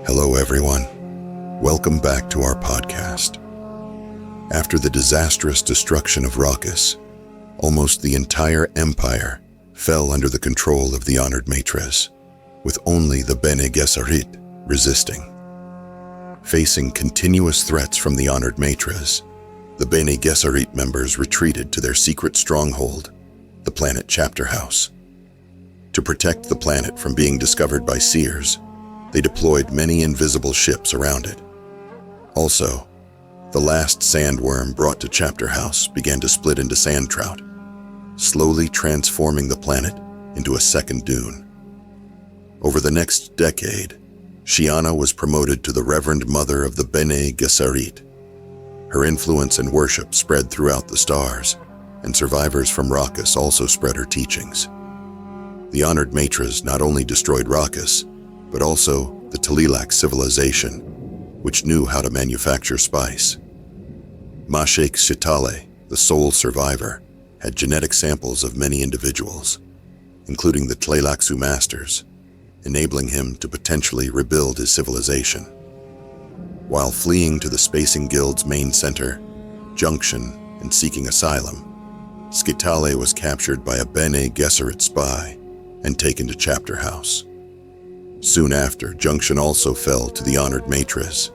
Hello everyone, welcome back to our podcast. After the disastrous destruction of Rakis, almost the entire empire fell under the control of the Honored Matres, with only the Bene Gesserit resisting. Facing continuous threats from the Honored Matres, the Bene Gesserit members retreated to their secret stronghold, the planet Chapterhouse. To protect the planet from being discovered by seers, they deployed many invisible ships around it. Also, the last sandworm brought to Chapterhouse began to split into sand trout, slowly transforming the planet into a second Dune. Over the next decade, Shiana was promoted to the Reverend Mother of the Bene Gesserit. Her influence and worship spread throughout the stars, and survivors from Rakis also spread her teachings. The Honored Matres not only destroyed Rakis, but also the Tlilax civilization, which knew how to manufacture spice. Mashake Shitale, the sole survivor, had genetic samples of many individuals, including the Tlilaxu masters, enabling him to potentially rebuild his civilization. While fleeing to the Spacing Guild's main center, Junction, and seeking asylum, Skitale was captured by a Bene Gesserit spy and taken to Chapterhouse. Soon after, Junction also fell to the Honored Matres.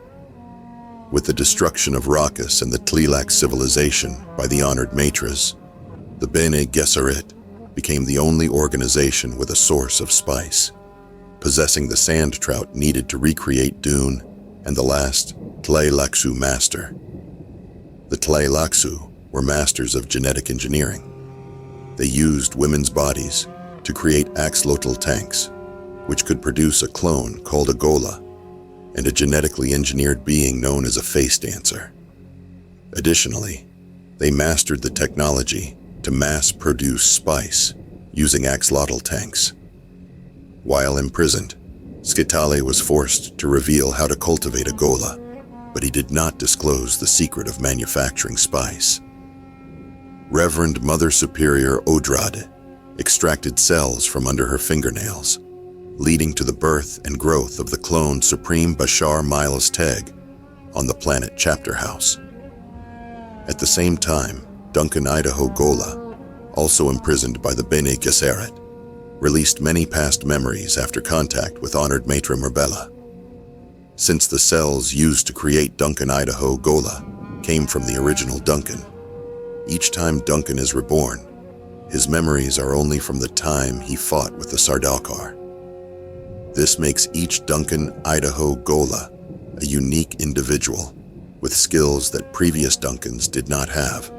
With the destruction of Rakis and the Tlilax civilization by the Honored Matres, the Bene Gesserit became the only organization with a source of spice, possessing the sand trout needed to recreate Dune and the last Tlilaxu master. The Tlilaxu were masters of genetic engineering. They used women's bodies to create axolotl tanks, which could produce a clone called a Gola, and a genetically engineered being known as a face dancer. Additionally, they mastered the technology to mass-produce spice using axolotl tanks. While imprisoned, Skitale was forced to reveal how to cultivate a Gola, but he did not disclose the secret of manufacturing spice. Reverend Mother Superior Odrade extracted cells from under her fingernails, leading to the birth and growth of the clone Supreme Bashar Miles Teg on the planet Chapterhouse. At the same time, Duncan Idaho Gola, also imprisoned by the Bene Gesserit, released many past memories after contact with Honored Matre Murbella. Since the cells used to create Duncan Idaho Gola came from the original Duncan, each time Duncan is reborn, his memories are only from the time he fought with the Sardaukar. This makes each Duncan Idaho Gola a unique individual with skills that previous Duncans did not have.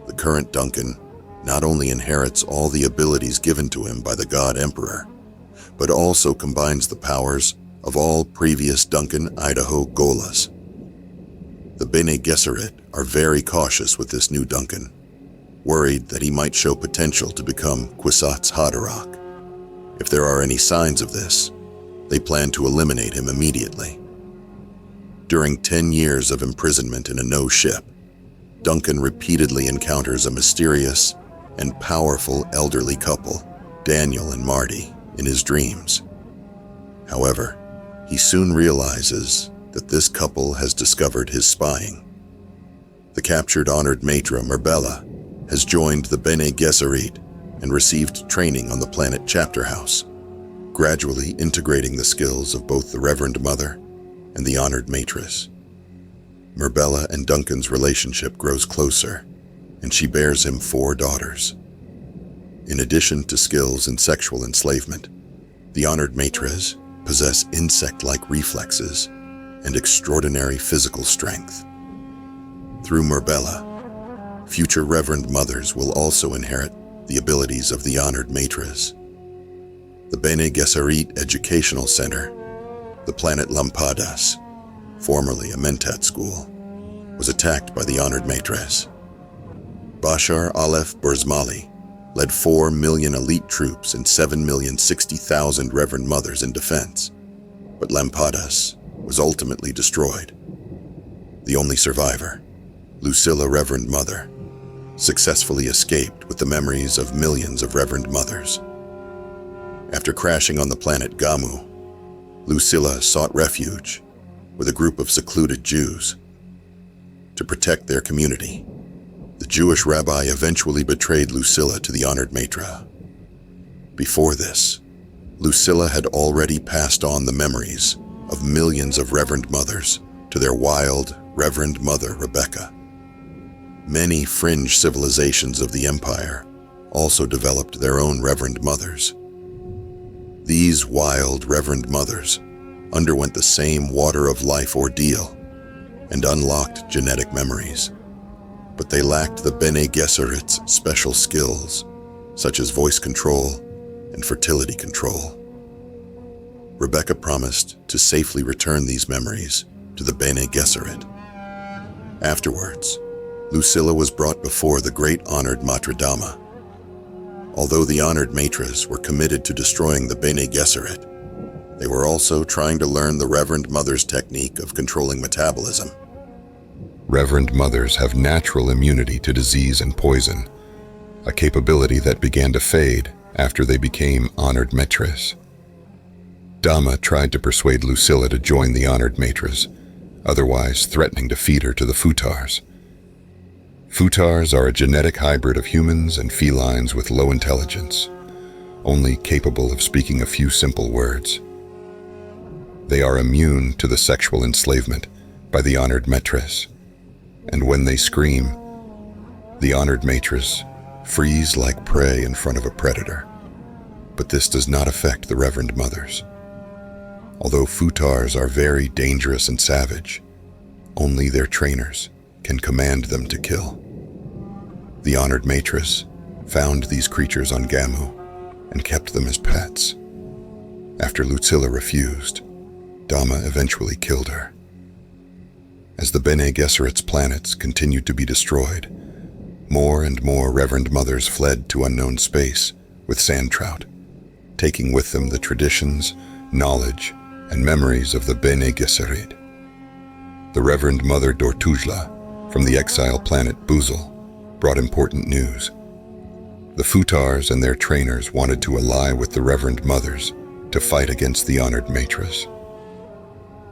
The current Duncan not only inherits all the abilities given to him by the God Emperor, but also combines the powers of all previous Duncan Idaho Golas. The Bene Gesserit are very cautious with this new Duncan, worried that he might show potential to become Kwisatz Haderach. If there are any signs of this, they plan to eliminate him immediately. During 10 years of imprisonment in a no ship, Duncan repeatedly encounters a mysterious and powerful elderly couple, Daniel and Marty, in his dreams. However, he soon realizes that this couple has discovered his spying. The captured Honored Matre Murbella has joined the Bene Gesserit and received training on the planet Chapterhouse, gradually integrating the skills of both the Reverend Mother and the Honored Matres. Murbella and Duncan's relationship grows closer, and she bears him 4 daughters. In addition to skills in sexual enslavement, the Honored Matres possess insect-like reflexes and extraordinary physical strength. Through Murbella, future Reverend Mothers will also inherit the abilities of the Honored Matres. The Bene Gesserit Educational Center, the planet Lampadas, formerly a Mentat school, was attacked by the Honored Matres. Bashar Aleph Burzmali led 4 million elite troops and 7,060,000 Reverend Mothers in defense, but Lampadas was ultimately destroyed. The only survivor, Lucilla Reverend Mother, successfully escaped with the memories of millions of Reverend Mothers. After crashing on the planet Gamu, Lucilla sought refuge with a group of secluded Jews. To protect their community, the Jewish rabbi eventually betrayed Lucilla to the Honored Matre. Before this, Lucilla had already passed on the memories of millions of Reverend Mothers to their wild Reverend Mother Rebecca. Many fringe civilizations of the Empire also developed their own Reverend Mothers. These wild Reverend Mothers underwent the same water of life ordeal and unlocked genetic memories, but they lacked the Bene Gesserit's special skills, such as voice control and fertility control. Rebecca promised to safely return these memories to the Bene Gesserit. Afterwards, Lucilla was brought before the great Honored Matres. Although the Honored Matres were committed to destroying the Bene Gesserit, they were also trying to learn the Reverend Mother's technique of controlling metabolism. Reverend Mothers have natural immunity to disease and poison, a capability that began to fade after they became Honored Matres. Dama tried to persuade Lucilla to join the Honored Matres, otherwise threatening to feed her to the futars. Futars are a genetic hybrid of humans and felines with low intelligence, only capable of speaking a few simple words. They are immune to the sexual enslavement by the Honored Matres, and when they scream, the Honored Matres freeze like prey in front of a predator. But this does not affect the Reverend Mothers. Although futars are very dangerous and savage, only their trainers can command them to kill. The Honored Matres found these creatures on Gamu and kept them as pets. After Lucilla refused, Dama eventually killed her. As the Bene Gesserit's planets continued to be destroyed, more and more Reverend Mothers fled to unknown space with sand trout, taking with them the traditions, knowledge, and memories of the Bene Gesserit. The Reverend Mother Dortujla from the exile planet Buzel brought important news. The futars and their trainers wanted to ally with the Reverend Mothers to fight against the Honored Matres.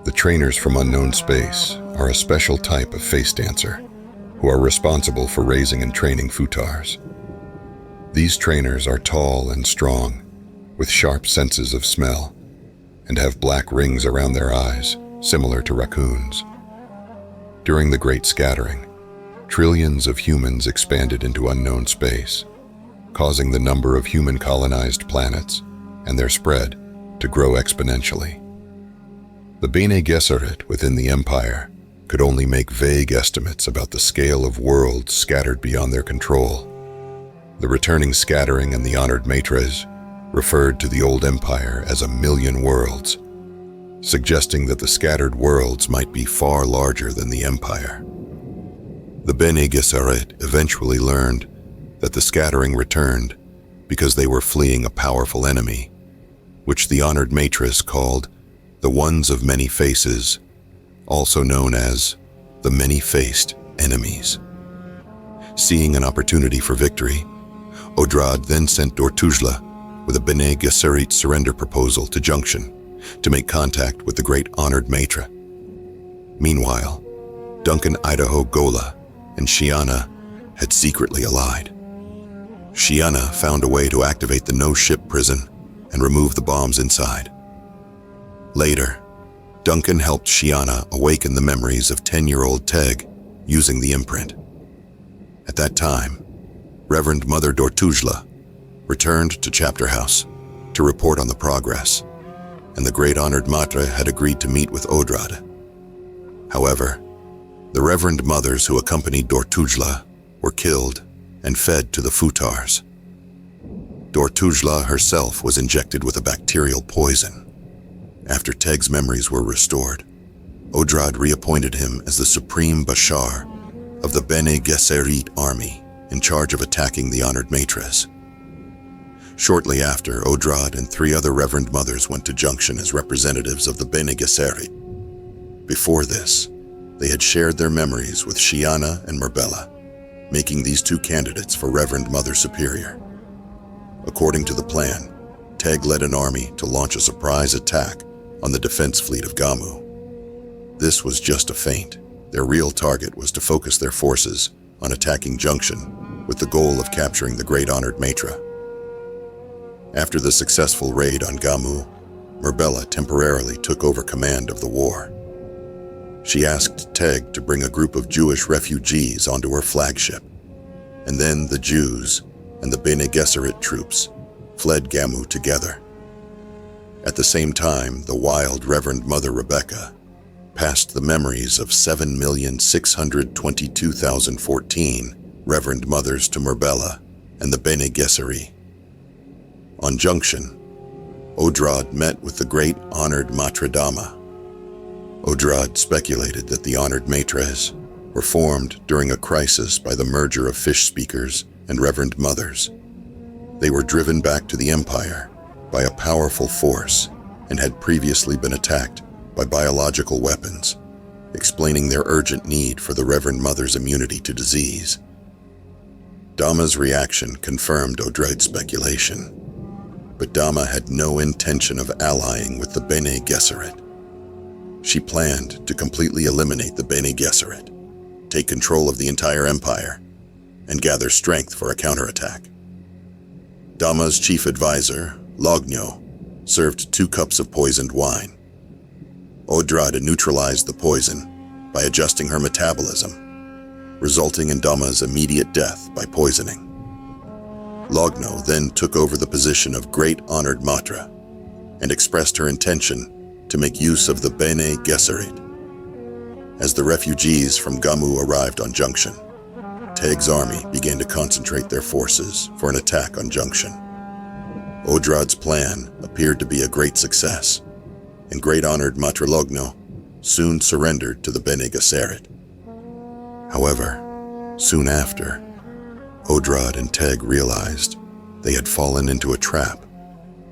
The trainers from unknown space are a special type of face dancer who are responsible for raising and training futars. These trainers are tall and strong, with sharp senses of smell, and have black rings around their eyes, similar to raccoons. During the Great Scattering, trillions of humans expanded into unknown space, causing the number of human-colonized planets and their spread to grow exponentially. The Bene Gesserit within the Empire could only make vague estimates about the scale of worlds scattered beyond their control. The returning scattering and the Honored Matres referred to the old empire as 1,000,000 worlds, suggesting that the scattered worlds might be far larger than the empire. The Bene Gesserit eventually learned that the scattering returned because they were fleeing a powerful enemy, which the Honored Matres called the Ones of Many Faces, also known as the Many-Faced Enemies. Seeing an opportunity for victory, Odrad then sent Dortujla with a Bene Gesserit surrender proposal to Junction to make contact with the great Honored Matre. Meanwhile, Duncan Idaho Gola and Shiana had secretly allied. Shiana found a way to activate the no-ship prison and remove the bombs inside. Later, Duncan helped Shiana awaken the memories of 10-year-old Teg using the imprint. At that time, Reverend Mother Dortujla returned to Chapterhouse to report on the progress, and the great Honored Matre had agreed to meet with Odrad. However, the Reverend Mothers who accompanied Dortujla were killed and fed to the futars. Dortujla herself was injected with a bacterial poison. After Teg's memories were restored, Odrad reappointed him as the Supreme Bashar of the Bene Gesserit army in charge of attacking the Honored Matres. Shortly after, Odrad and 3 other Reverend Mothers went to Junction as representatives of the Bene Gesserit. Before this, they had shared their memories with Shiana and Merbella, making these 2 candidates for Reverend Mother Superior. According to the plan, Teg led an army to launch a surprise attack on the defense fleet of Gamu. This was just a feint. Their real target was to focus their forces on attacking Junction with the goal of capturing the great Honored Matre. After the successful raid on Gamu, Murbella temporarily took over command of the war. She asked Teg to bring a group of Jewish refugees onto her flagship, and then the Jews and the Bene Gesserit troops fled Gamu together. At the same time, the wild Reverend Mother Rebecca passed the memories of 7,622,014 Reverend Mothers to Murbella and the Bene Gesserit. On Junction, Odrad met with the great Honored Matre Dama. Odrad speculated that the Honored Matres were formed during a crisis by the merger of fish speakers and Reverend Mothers. They were driven back to the Empire by a powerful force and had previously been attacked by biological weapons, explaining their urgent need for the Reverend Mother's immunity to disease. Dama's reaction confirmed Odrad's speculation, but Dama had no intention of allying with the Bene Gesserit. She planned to completely eliminate the Bene Gesserit, take control of the entire empire, and gather strength for a counterattack. Dama's chief advisor, Logno, served 2 cups of poisoned wine. Odrad neutralized the poison by adjusting her metabolism, resulting in Dama's immediate death by poisoning. Logno then took over the position of Great Honored Matre and expressed her intention to make use of the Bene Gesserit. As the refugees from Gamu arrived on Junction, Teg's army began to concentrate their forces for an attack on Junction. Odrad's plan appeared to be a great success, and Great Honored Matre Logno soon surrendered to the Bene Gesserit. However, soon after, Odrad and Teg realized they had fallen into a trap.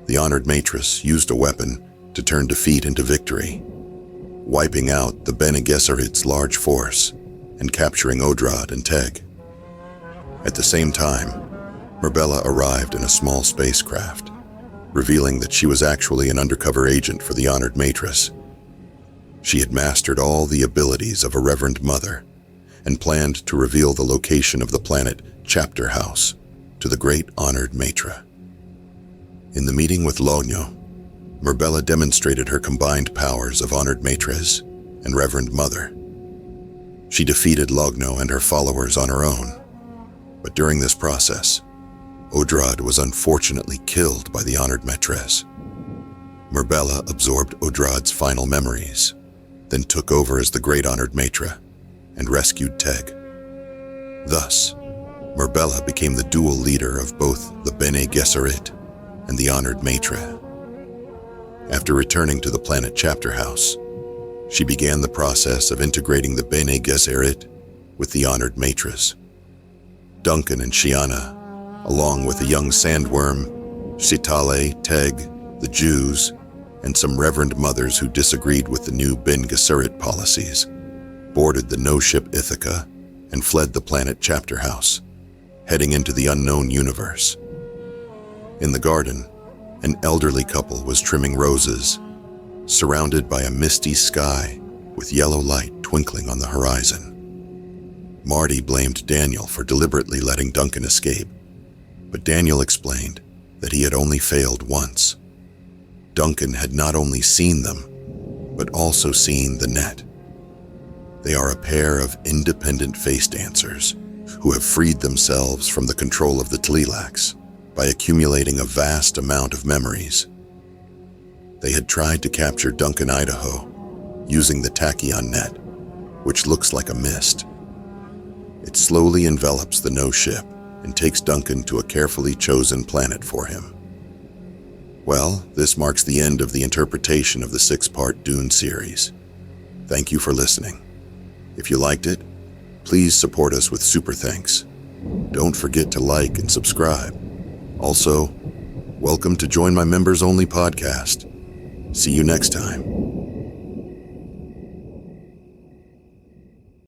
The Honored Matres used a weapon to turn defeat into victory, wiping out the Bene Gesserit's large force and capturing Odrad and Teg. At the same time, Murbella arrived in a small spacecraft, revealing that she was actually an undercover agent for the Honored Matres. She had mastered all the abilities of a Reverend Mother and planned to reveal the location of the planet Chapterhouse to the great Honored Matre. In the meeting with Logno, Murbella demonstrated her combined powers of Honored Matres and Reverend Mother. She defeated Logno and her followers on her own, but during this process, Odrad was unfortunately killed by the Honored Matres. Murbella absorbed Odrad's final memories, then took over as the Great Honored Matre and rescued Teg. Thus, Murbella became the dual leader of both the Bene Gesserit and the Honored Matre. After returning to the planet Chapterhouse, she began the process of integrating the Bene Gesserit with the Honored Matres. Duncan and Shiana, along with a young sandworm, Shitale, Teg, the Jews, and some Reverend Mothers who disagreed with the new Bene Gesserit policies, boarded the no-ship Ithaca and fled the planet Chapterhouse, heading into the unknown universe. In the garden, an elderly couple was trimming roses, surrounded by a misty sky with yellow light twinkling on the horizon. Marty blamed Daniel for deliberately letting Duncan escape, but Daniel explained that he had only failed once. Duncan had not only seen them, but also seen the net. They are a pair of independent face dancers who have freed themselves from the control of the Tleilax by accumulating a vast amount of memories. They had tried to capture Duncan, Idaho, using the tachyon net, which looks like a mist. It slowly envelops the no-ship and takes Duncan to a carefully chosen planet for him. Well, this marks the end of the interpretation of the 6-part Dune series. Thank you for listening. If you liked it, please support us with super thanks. Don't forget to like and subscribe. Also, welcome to Join My Members Only podcast. See you next time.